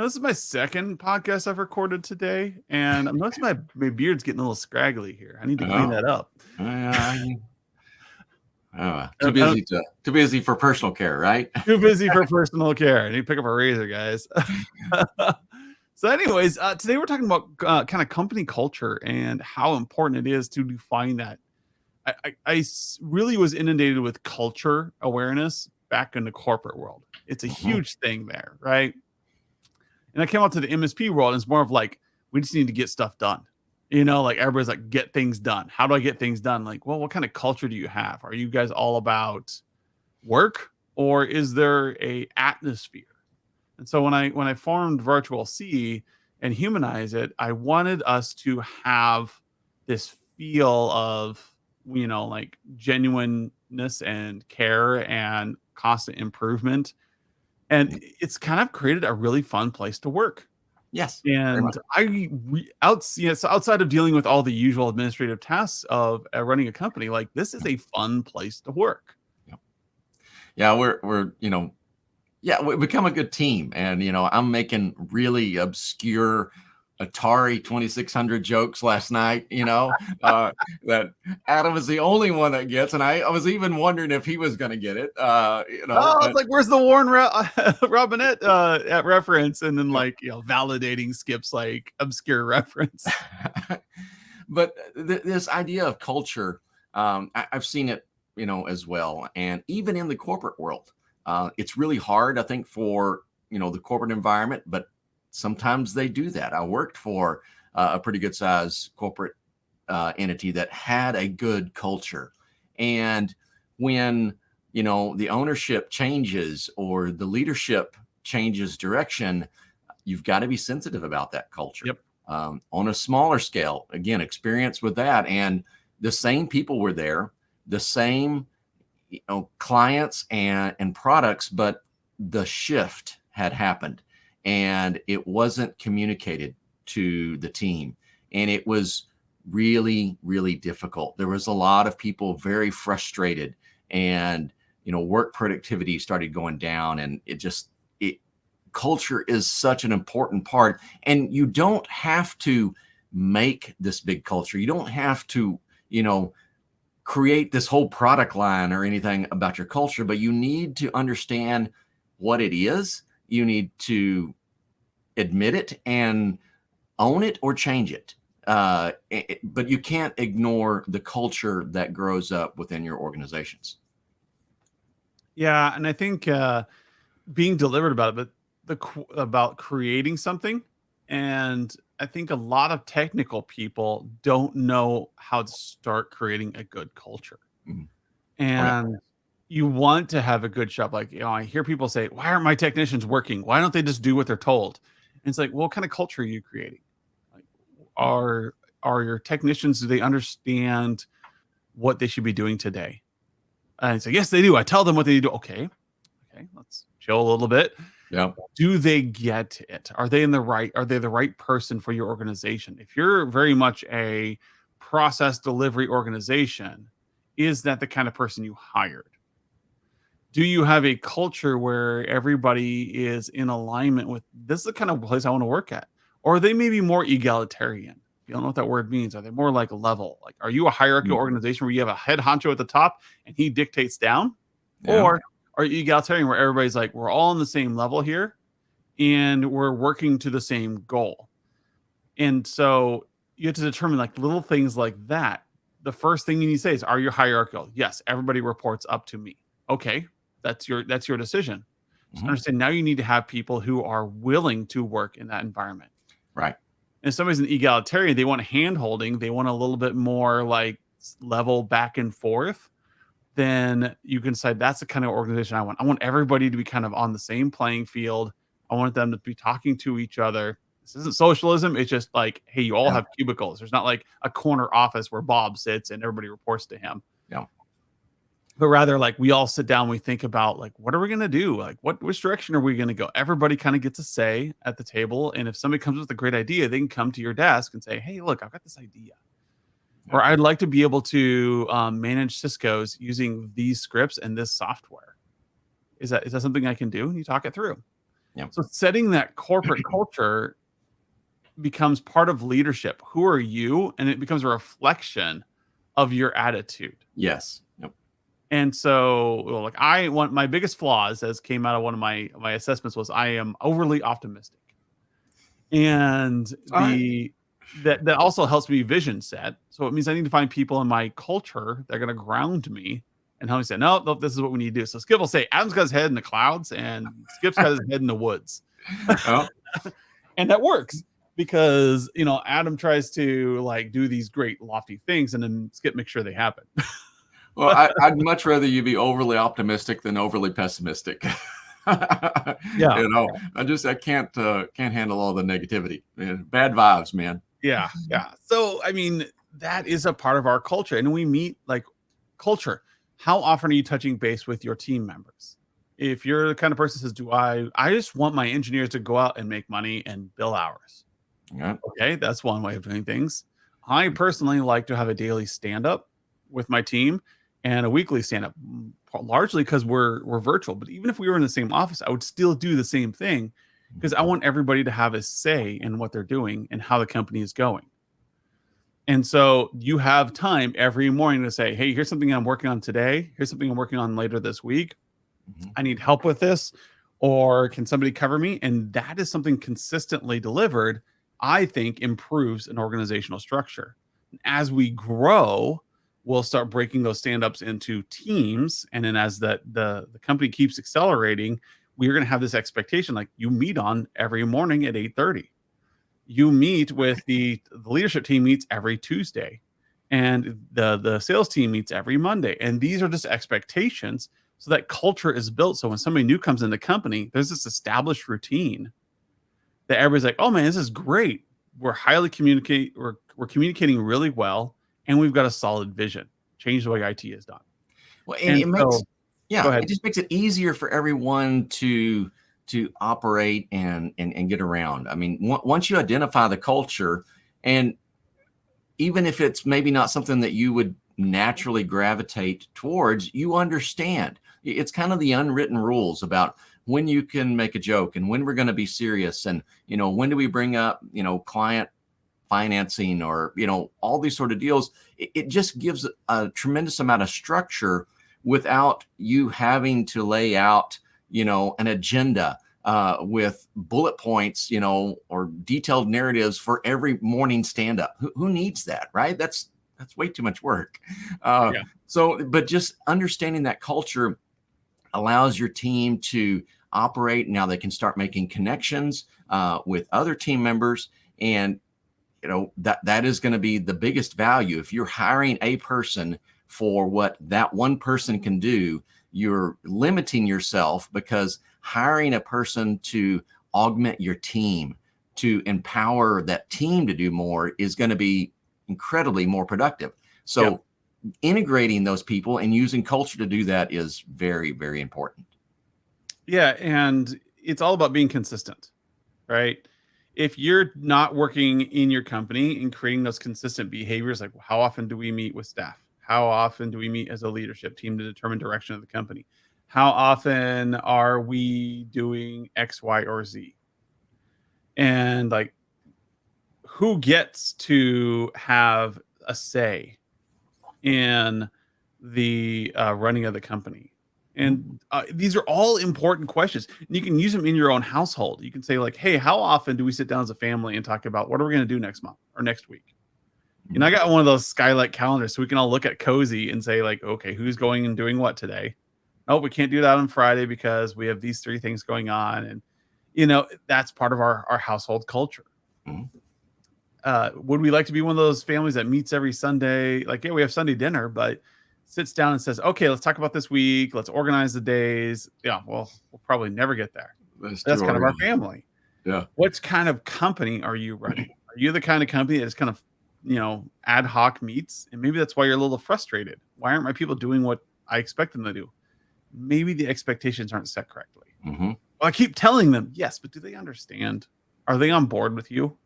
This is my second podcast I've recorded today, and I'm noticing my beard's getting a little scraggly here. I need to clean Oh, that up. uh, I don't- too busy for personal care, right? Too busy for personal care. I need to pick up a razor, guys. So, anyways, today we're talking about kind of company culture and how important it is to define that. Really was inundated with culture awareness back in the corporate world. It's a Mhm. huge thing there, right? And I came out to the MSP world, and it's more of like, we just need to get stuff done. Like everybody's like, get things done. How do I get things done? Like, well, what kind of culture do you have? Are you guys all about work, or is there a atmosphere? And so when I formed Virtual C and Humanize it, I wanted us to have this feel of, like genuineness and care and constant improvement. And it's kind of created a really fun place to work. Yes, very And much. so outside of dealing with all the usual administrative tasks of running a company, like this is a fun place to work. Yeah, yeah, we're we become a good team, and I'm making really obscure Atari 2600 jokes last night. That Adam is the only one that gets, and I was even wondering if he was going to get it. Oh, it's But like, where's the Warren Robinette at reference? And then validating Skip's like obscure reference. but this idea of culture, I've seen it, as well, and even in the corporate world, it's really hard, I think, for the corporate environment, but sometimes they do that. I worked for a pretty good size corporate entity that had a good culture, and when the ownership changes or the leadership changes direction, you've got to be sensitive about that culture. Yep. On a smaller scale, again, experience with that, and the same people were there, the same clients and products, but the shift had happened, and it wasn't communicated to the team, and it was really, really difficult. There was a lot of people very frustrated, and work productivity started going down, and culture is such an important part. And you don't have to make this big culture. You don't have to, create this whole product line or anything about your culture, but you need to understand what it is. You need to admit it and own it or change it. But you can't ignore the culture that grows up within your organizations. Yeah, and I think being deliberate about it, but about creating something, and I think a lot of technical people don't know how to start creating a good culture. Mhm. Oh, yeah. And you want to have a good shop. Like, I hear people say, why aren't my technicians working? Why don't they just do what they're told? And it's like, well, what kind of culture are you creating? Like, are your technicians, do they understand what they should be doing today? And it's like, yes, they do. I tell them what they do. Okay, let's chill a little bit. Yeah. Do they get it? Are they the right person for your organization? If you're very much a process delivery organization, is that the kind of person you hired? Do you have a culture where everybody is in alignment with, this is the kind of place I want to work at? Or are they maybe more egalitarian? You don't know what that word means. Are they more like level? Like, are you a hierarchical organization where you have a head honcho at the top and he dictates down? Yeah. Or are you egalitarian where everybody's like, we're all on the same level here and we're working to the same goal? And so you have to determine like little things like that. The first thing you need to say is, are you hierarchical? Yes, everybody reports up to me. Okay, that's your decision. Just understand, now you need to have people who are willing to work in that environment. Right. And if somebody's an egalitarian, they want hand holding, they want a little bit more like level back and forth, then you can say, that's the kind of organization I want. I want everybody to be kind of on the same playing field. I want them to be talking to each other. This isn't socialism. It's just like, hey, you all have cubicles. There's not like a corner office where Bob sits and everybody reports to him. Yeah. But rather, like, we all sit down, we think about like, what are we going to do? Like, which direction are we going to go? Everybody kind of gets a say at the table. And if somebody comes with a great idea, they can come to your desk and say, hey, look, I've got this idea. Or I'd like to be able to manage Cisco's using these scripts and this software. Is that something I can do? And you talk it through. Yeah. So setting that corporate culture becomes part of leadership. Who are you? And it becomes a reflection of your attitude. Yes. Yep. And so, well, like I want my biggest flaws, as came out of one of my assessments, was I am overly optimistic, and All right. that also helps me vision set. So it means I need to find people in my culture that are going to ground me and help me say, no, no, this is what we need to do. So Skip will say, Adam's got his head in the clouds, and Skip's got his head in the woods, Well, and that works because Adam tries to like do these great lofty things, and then Skip makes sure they happen. well, I'd much rather you be overly optimistic than overly pessimistic. Yeah. I can't handle all the negativity. Bad vibes, man. Yeah, yeah. So, I mean, that is a part of our culture, and we meet like culture. How often are you touching base with your team members? If you're the kind of person who says, "Do I just want my engineers to go out and make money and bill hours." Yeah. Okay, that's one way of doing things. I personally like to have a daily stand up with my team and a weekly stand up, largely because we're virtual. But even if we were in the same office, I would still do the same thing because I want everybody to have a say in what they're doing and how the company is going. And so you have time every morning to say, hey, here's something I'm working on today. Here's something I'm working on later this week. I need help with this. Or can somebody cover me? And that is something consistently delivered, I think improves an organizational structure. As we grow, we'll start breaking those stand-ups into teams. And then as the company keeps accelerating, we're going to have this expectation like you meet on every morning at 8:30. You meet with the leadership team meets every Tuesday, and the sales team meets every Monday. And these are just expectations so that culture is built. So when somebody new comes in the company, there's this established routine that everybody's like, oh man, this is great. We're communicating really well, and we've got a solid vision. Change the way IT is done. Well, and it makes Go ahead. it just makes it easier for everyone to operate and get around. I mean, once you identify the culture, and even if it's maybe not something that you would naturally gravitate towards, you understand. It's kind of the unwritten rules about when you can make a joke and when we're going to be serious, and when do we bring up client financing, or all these sort of deals. It just gives a tremendous amount of structure without you having to lay out an agenda with bullet points, or detailed narratives for every morning stand up. Who needs that, right? That's way too much work. Yeah. So, but just understanding that culture allows your team to operate. Now they can start making connections with other team members, and that is going to be the biggest value. If you're hiring a person for what that one person can do, you're limiting yourself, because hiring a person to augment your team, to empower that team to do more, is going to be incredibly more productive. So integrating those people and using culture to do that is very, very important. Yeah, and it's all about being consistent, right? If you're not working in your company and creating those consistent behaviors, like how often do we meet with staff? How often do we meet as a leadership team to determine direction of the company? How often are we doing X, Y, or Z? And like, who gets to have a say in the running of the company? And these are all important questions. And you can use them in your own household. You can say like, hey, how often do we sit down as a family and talk about what are we going to do next month or next week? And I got one of those skylight calendars so we can all look at Cozy and say like, okay, who's going and doing what today? Oh, we can't do that on Friday because we have these 3 things going on. And, that's part of our household culture. Would we like to be one of those families that meets every Sunday? Like, yeah, we have Sunday dinner, but sits down and says, okay, let's talk about this week. Let's organize the days. Yeah, well, we'll probably never get there. That's kind of our family. Yeah. What kind of company are you running? Are you the kind of company that is kind of, ad hoc meets? And maybe that's why you're a little frustrated. Why aren't my people doing what I expect them to do? Maybe the expectations aren't set correctly. Well, I keep telling them, yes, but do they understand? Are they on board with you?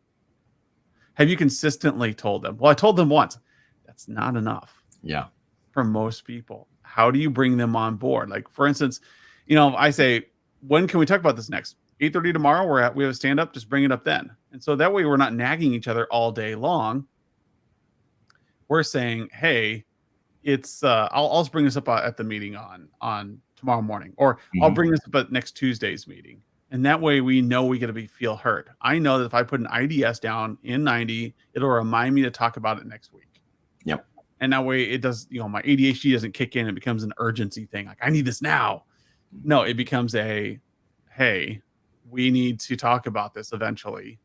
Have you consistently told them? Well, I told them once. That's not enough. Yeah. For most people. How do you bring them on board? Like, for instance, I say, when can we talk about this next? 8:30 tomorrow, we have a stand up, just bring it up then. And so that way we're not nagging each other all day long. We're saying, hey, it's I'll just bring this up at the meeting on tomorrow morning, or I'll Mhm. bring this up at next Tuesday's meeting. And that way we know we got to be feel heard. I know that if I put an IDS down in 90, it'll remind me to talk about it next week. Yep. And that way it does, my ADHD doesn't kick in. It becomes an urgency thing. Like, I need this now. No, it becomes hey, we need to talk about this eventually.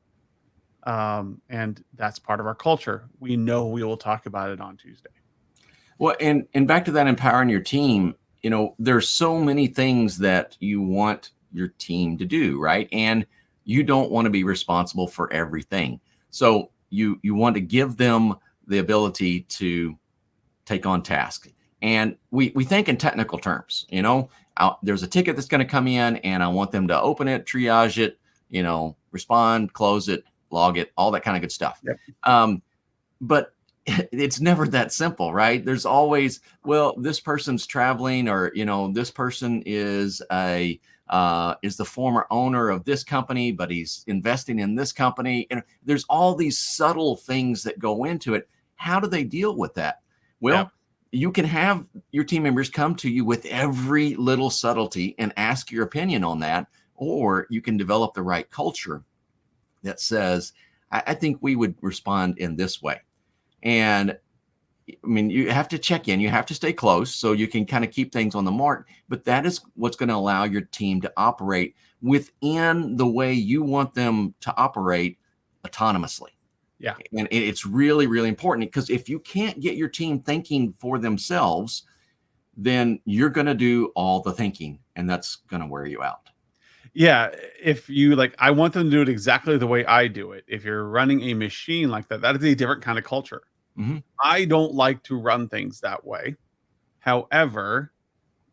And that's part of our culture. We know we will talk about it on Tuesday. Well, and back to that empowering your team, there's so many things that you want your team to do, right? And you don't want to be responsible for everything. So you want to give them the ability to take on tasks. And we think in technical terms, there's a ticket that's going to come in and I want them to open it, triage it, respond, close it, log it, all that kind of good stuff. Yep. But it's never that simple, right? There's always, well, this person's traveling, or this person is the former owner of this company, but he's investing in this company. And there's all these subtle things that go into it. How do they deal with that? Well, Yep. You can have your team members come to you with every little subtlety and ask your opinion on that, or you can develop the right culture that says, I think we would respond in this way. And I mean, you have to check in, you have to stay close so you can kind of keep things on the mark, but that is what's going to allow your team to operate within the way you want them to operate autonomously. Yeah. And it's really, really important, because if you can't get your team thinking for themselves, then you're going to do all the thinking, and that's going to wear you out. Yeah. If you I want them to do it exactly the way I do it. If you're running a machine like that, that is a different kind of culture. Mm-hmm. I don't like to run things that way. However,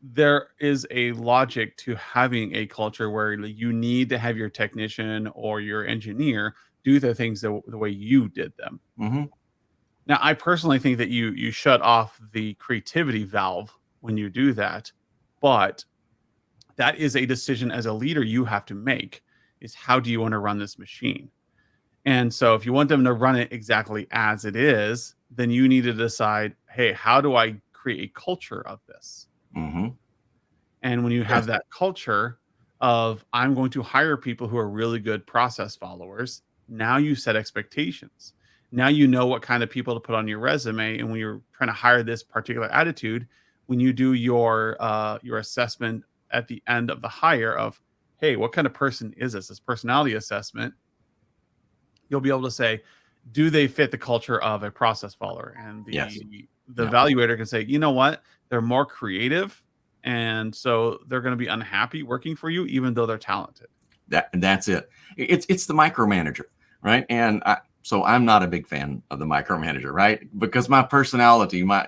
there is a logic to having a culture where you need to have your technician or your engineer do the things the way you did them. Mm-hmm. Now, I personally think that you shut off the creativity valve when you do that, but that is a decision as a leader you have to make, is how do you want to run this machine? And so if you want them to run it exactly as it is, then you need to decide, hey, how do I create a culture of this? Mm-hmm. And when you have Yes. that culture of, I'm going to hire people who are really good process followers, now you set expectations. Now you know what kind of people to put on your resume. And when you're trying to hire this particular attitude, when you do your assessment at the end of the hire of, hey, what kind of person is this personality assessment, you'll be able to say, do they fit the culture of a process follower? And Yes. the Yeah. evaluator can say, you know what, they're more creative, and so they're going to be unhappy working for you, even though they're talented. That's it. It's the micromanager, right? And so I'm not a big fan of the micromanager, right? Because my personality, my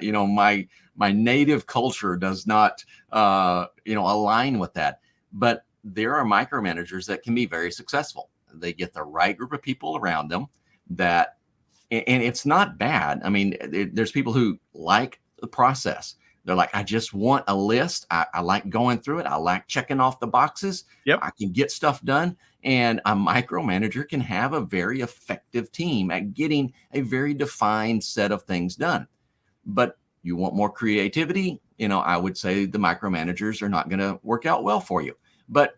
native culture does not align with that. But there are micromanagers that can be very successful. They get the right group of people around them that, and it's not bad. I mean, there's people who like the process. They're like, I just want a list. I like going through it. I like checking off the boxes. Yep. I can get stuff done. And a micromanager can have a very effective team at getting a very defined set of things done. But you want more creativity, I would say the micromanagers are not going to work out well for you. But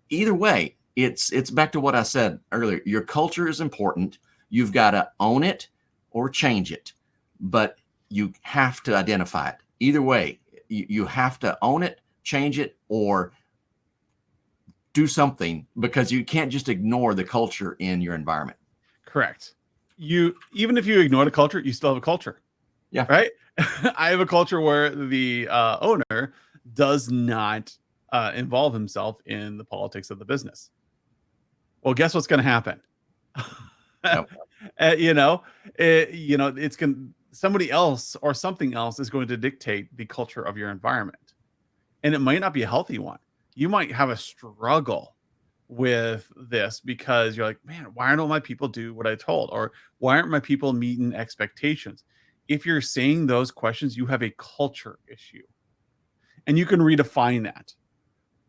either way, it's back to what I said earlier. Your culture is important. You've got to own it or change it, but you have to identify it. Either way, you have to own it, change it, or do something, because you can't just ignore the culture in your environment. Correct. Even if you ignore the culture, you still have a culture. Yeah. Right. I have a culture where the owner does not involve himself in the politics of the business. Well, guess what's going to happen? Yep. It's going somebody else or something else is going to dictate the culture of your environment, and it might not be a healthy one. You might have a struggle with this because you're like, man, why don't my people do what I told, or why aren't my people meeting expectations? If you're saying those questions, you have a culture issue, and you can redefine that.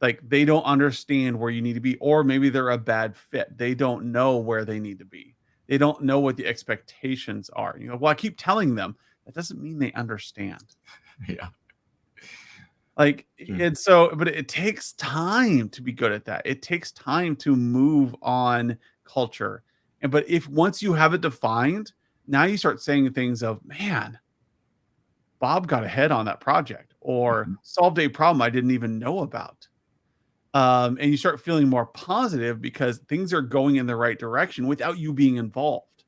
Like they don't understand where you need to be, or maybe they're a bad fit. They don't know where they need to be. They don't know what the expectations are. Well, I keep telling them that doesn't mean they understand. Yeah. Like, Mm. and so, but it takes time to be good at that. It takes time to move on culture. And but if once you have it defined, now you start saying things of, man, Bob got ahead on that project or Mhm. solved a problem I didn't even know about. And you start feeling more positive because things are going in the right direction without you being involved.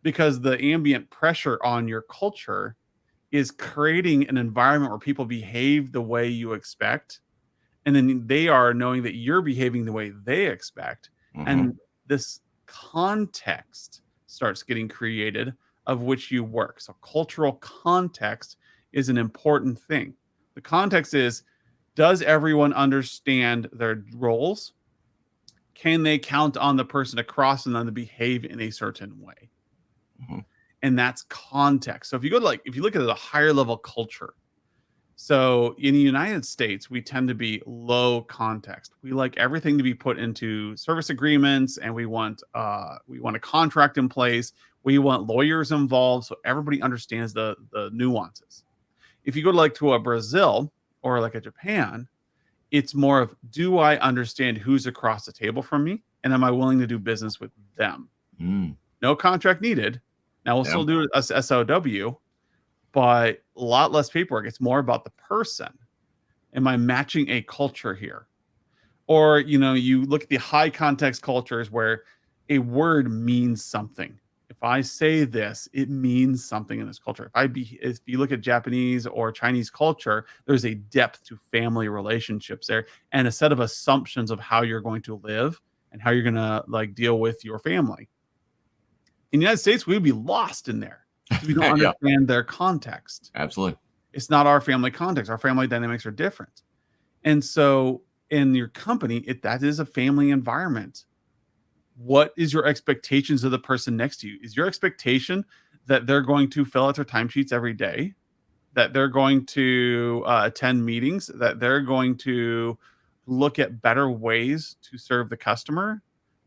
Because the ambient pressure on your culture is creating an environment where people behave the way you expect. And then they are knowing that you're behaving the way they expect. Mhm. And this context starts getting created of which you work. So, cultural context is an important thing. The context is, does everyone understand their roles? Can they count on the person across and them to behave in a certain way? Mhm. And that's context. So if you go to if you look at a higher level culture, so in the United States, we tend to be low context. We like everything to be put into service agreements, and we want a contract in place. We want lawyers involved, so everybody understands the nuances. If you go to to a Brazil or like a Japan, it's more of, do I understand who's across the table from me, and am I willing to do business with them? Mm. No contract needed. Now we'll Yeah. still do it as SOW, but a lot less paperwork. It's more about the person. Am I matching a culture here? Or, you look at the high context cultures where a word means something. If I say this, it means something in this culture. If you look at Japanese or Chinese culture, there's a depth to family relationships there and a set of assumptions of how you're going to live and how you're going to deal with your family. In the United States, we would be lost in there because we don't Yeah. understand their context. Absolutely. It's not our family context. Our family dynamics are different. And so in your company, that is a family environment. What is your expectations of the person next to you? Is your expectation that they're going to fill out their timesheets every day, that they're going to attend meetings, that they're going to look at better ways to serve the customer?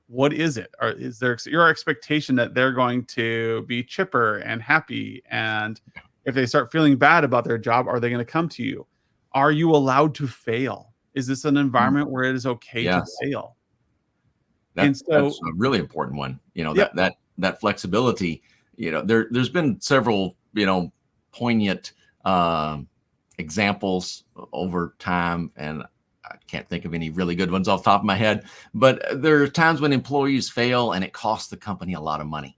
What is it? Or is there your expectation that they're going to be chipper and happy? And if they start feeling bad about their job, are they going to come to you? Are you allowed to fail? Is this an Mm. environment where it is okay to Yes. fail? And That's so, a really important one. yep, That flexibility, there's been several, poignant um, examples over time, and I can't think of any really good ones off the top of my head, but there are times when employees fail and it costs the company a lot of money.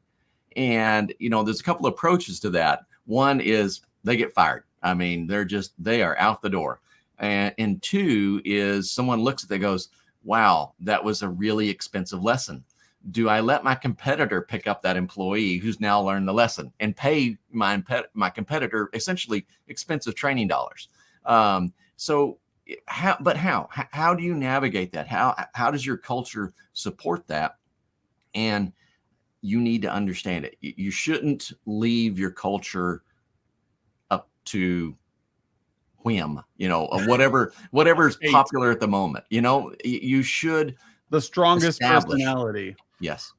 And, there's a couple of approaches to that. One is they get fired. I mean, they are out the door. And two is someone looks at it, goes, wow, that was a really expensive lesson. Do I let my competitor pick up that employee who's now learned the lesson and pay my competitor essentially expensive training dollars? So how do you navigate that? How does your culture support that? And you need to understand it. You shouldn't leave your culture up to whim, whatever's fate, popular at the moment. You should the strongest establish. personality. Yes.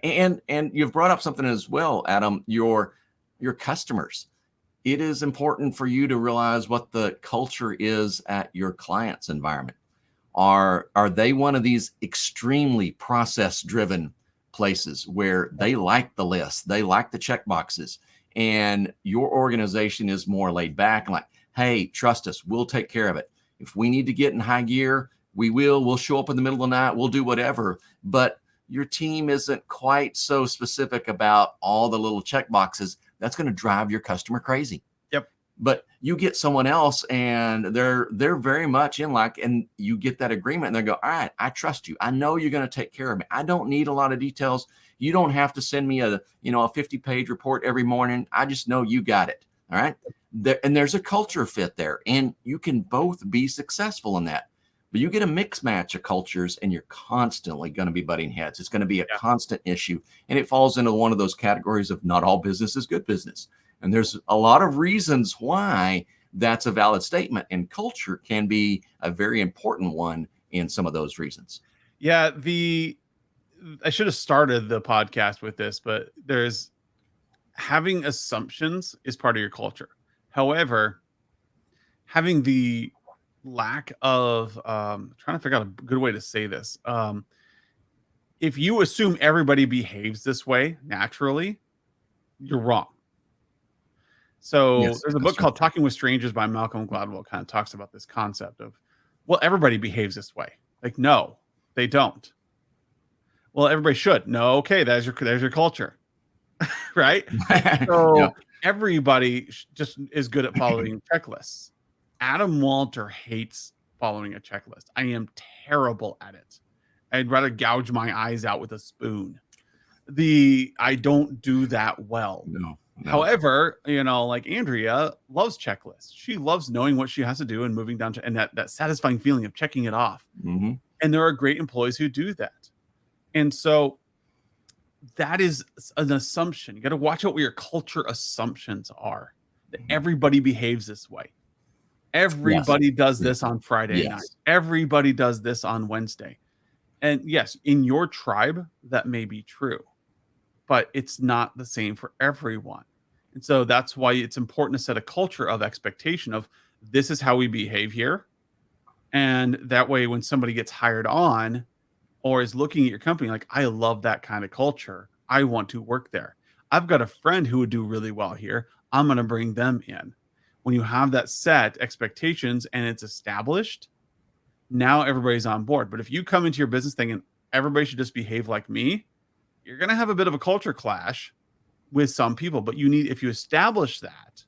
And you've brought up something as well, Adam, your customers. It is important for you to realize what the culture is at your client's environment. Are they one of these extremely process driven places where they like the list, they like the check boxes, and your organization is more laid back and like, hey, trust us, we'll take care of it. If we need to get in high gear, we'll show up in the middle of the night, we'll do whatever. But your team isn't quite so specific about all the little check boxes. That's going to drive your customer crazy. Yep. But you get someone else and they're very much in and you get that agreement and they go, all right, I trust you. I know you're going to take care of me. I don't need a lot of details. You don't have to send me a 50-page report every morning. I just know you got it. All right. There's a culture fit there, and you can both be successful in that. But you get a mix match of cultures and you're constantly going to be butting heads. It's going to be a constant issue. And it falls into one of those categories of not all business is good business. And there's a lot of reasons why that's a valid statement. And culture can be a very important one in some of those reasons. Yeah, I should have started the podcast with this, but there's having assumptions is part of your culture. However, having the lack of trying to figure out a good way to say this. If you assume everybody behaves this way naturally, you're wrong. So Yes, there's a that's book true. called Talking with Strangers by Malcolm Gladwell, kind of talks about this concept of, well, everybody behaves this way. Like, no, they don't. Well, everybody should. No, okay, there's your culture. Right? Yeah. So everybody just is good at following checklists. Adam Walter hates following a checklist. I am terrible at it. I'd rather gouge my eyes out with a spoon. I don't do that well. No. However, like Andrea loves checklists. She loves knowing what she has to do and moving down to, and that satisfying feeling of checking it off. Mm-hmm. And there are great employees who do that. And so that is an assumption. You got to watch out what your culture assumptions are. That everybody behaves this way. Everybody does this on Friday night. Everybody does this on Wednesday. And yes, in your tribe, that may be true, but it's not the same for everyone. And so that's why it's important to set a culture of expectation of this is how we behave here. And that way, when somebody gets hired on or is looking at your company, like, I love that kind of culture. I want to work there. I've got a friend who would do really well here. I'm going to bring them in. When you have that set expectations and it's established, now everybody's on board. But if you come into your business thinking everybody should just behave like me, you're going to have a bit of a culture clash with some people. But if you establish that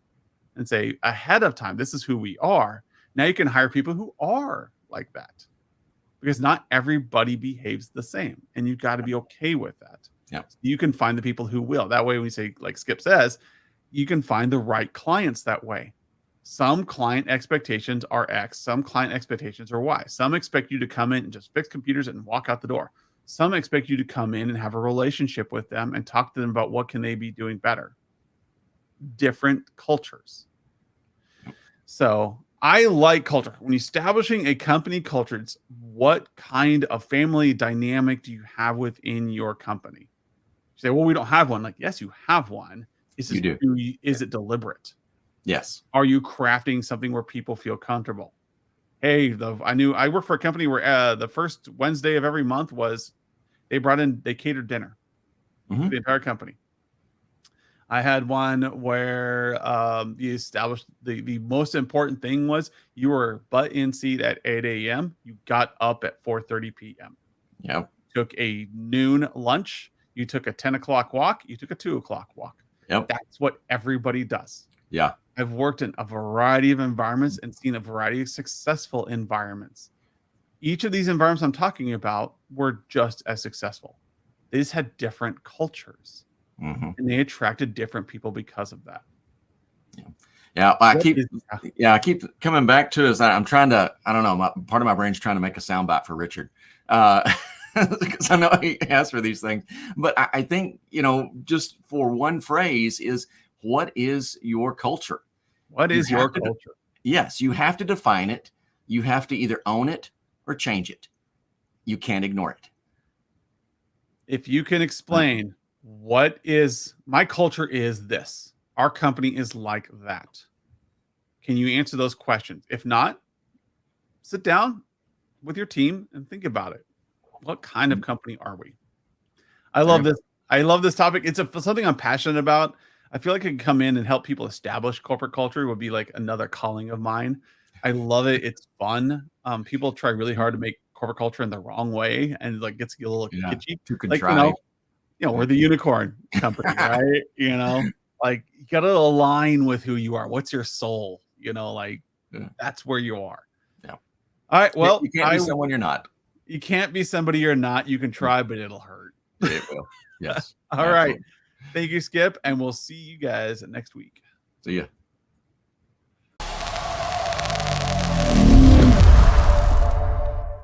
and say ahead of time, this is who we are, now you can hire people who are like that, because not everybody behaves the same, and you've got to be okay with that. Yeah. You can find the people who will. That way, when we say, like Skip says, you can find the right clients that way. Some client expectations are X, some client expectations are Y. Some expect you to come in and just fix computers and walk out the door. Some expect you to come in and have a relationship with them and talk to them about what can they be doing better. Different cultures. So I like culture. When establishing a company culture, it's what kind of family dynamic do you have within your company? You say, well, we don't have one. Like, yes, you have one. You do. Is it deliberate? Yes. Are you crafting something where people feel comfortable? Hey, I worked for a company where the first Wednesday of every month was they catered dinner for the entire company. I had one where you established the most important thing was you were butt in seat at 8 a.m. You got up at 4:30 p.m. Yep. Took a noon lunch. You took a 10 o'clock walk. You took a 2 o'clock walk. Yep. That's what everybody does. Yeah. I've worked in a variety of environments and seen a variety of successful environments. Each of these environments I'm talking about were just as successful. They just had different cultures. And they attracted different people because of that. Yeah. I keep coming back to is I'm trying to, I don't know, part of my brain's trying to make a soundbite for Richard. Because I know he asked for these things, but I think, just for one phrase is, what is your culture? What is your culture? Yes. You have to define it. You have to either own it or change it. You can't ignore it. If you can explain what is my culture is this, our company is like that. Can you answer those questions? If not, sit down with your team and think about it. What kind of company are we? I love this. I love this topic. It's something I'm passionate about. I feel like I can come in and help people establish corporate culture would be like another calling of mine. I love it. It's fun. People try really hard to make corporate culture in the wrong way, and like gets a little kitschy. Too contrived. We're the unicorn company, right? Like you got to align with who you are. What's your soul? That's where you are. Yeah. All right. Well, you can't be someone you're not. You can't be somebody you're not. You can try, but it'll hurt. It will. Yes. All right. Thank you, Skip, and we'll see you guys next week. See ya.